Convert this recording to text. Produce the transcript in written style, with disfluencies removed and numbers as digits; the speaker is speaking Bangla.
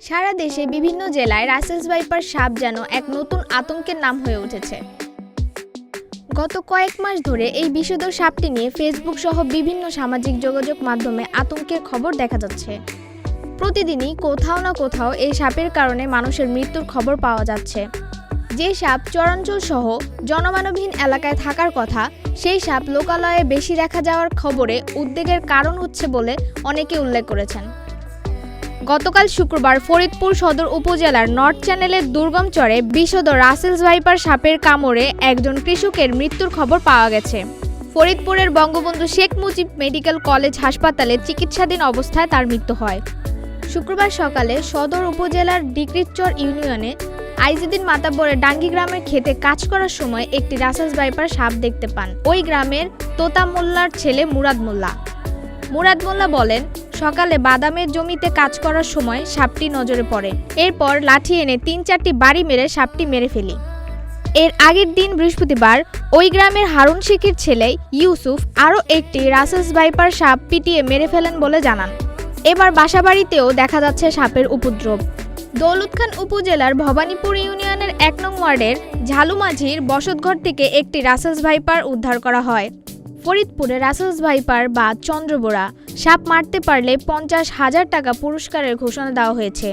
সারা দেশে বিভিন্ন জেলায় রাসেলস ভাইপার সাপ যেন এক নতুন আতঙ্কের নাম হয়ে উঠেছে। গত কয়েক মাস ধরে এই বিষধর সাপটি নিয়ে ফেসবুক সহ বিভিন্ন সামাজিক যোগাযোগ মাধ্যমে আতঙ্কের খবর দেখা যাচ্ছে। প্রতিদিনই কোথাও না কোথাও এই সাপের কারণে মানুষের মৃত্যুর খবর পাওয়া যাচ্ছে। যে সাপ চরাঞ্চল সহ জনমানবহীন এলাকায় থাকার কথা, সেই সাপ লোকালয়ে বেশি দেখা যাওয়ার খবরে উদ্বেগের কারণ হচ্ছে বলে অনেকে উল্লেখ করেছেন। গতকাল শুক্রবার ফরিদপুর সদর উপজেলার নর্থ চ্যানেলের দুর্গম চরে বিষধর রাসেলস ভাইপার সাপের কামড়ে একজন কৃষকের মৃত্যুর খবর পাওয়া গেছে। ফরিদপুরের বঙ্গবন্ধু শেখ মুজিব মেডিকেল কলেজ হাসপাতালে চিকিৎসাধীন অবস্থায় তার মৃত্যু হয়। শুক্রবার সকালে সদর উপজেলার ডিক্রিচর ইউনিয়নে আইজুদ্দিন মাতাব্বরের ডাঙ্গি গ্রামের ক্ষেতে কাজ করার সময় একটি রাসেলস ভাইপার সাপ দেখতে পান ওই গ্রামের তোতা মোল্লার ছেলে মুরাদ মোল্লা। মুরাদ মোল্লা বলেন, সকালে বাদামের জমিতে কাজ করার সময় সাপটি নজরে পড়ে। এরপর লাঠি এনে ৩-৪টি বাড়ি মেরে সাপটি মেরে ফেলি। এর আগের দিন বৃহস্পতিবার ওই গ্রামের হারুন শেখের ছেলে ইউসুফ আরও একটি রাসেলস ভাইপার সাপ পিটিয়ে মেরে ফেলেন বলে জানান। এবার বাসাবাড়িতেও দেখা যাচ্ছে সাপের উপদ্রব। দৌলতখান উপজেলার ভবানীপুর ইউনিয়নের ১ নং ওয়ার্ডের ঝালুমাঝির বসতঘর থেকে একটি রাসেলস ভাইপার উদ্ধার করা হয়। ফরিদপুরে রাসেলস ভাইপার বা চন্দ্রবোরা সাপ মারতে পারলে ৫০,০০০ টাকা পুরস্কারের ঘোষণা দেওয়া হয়েছে।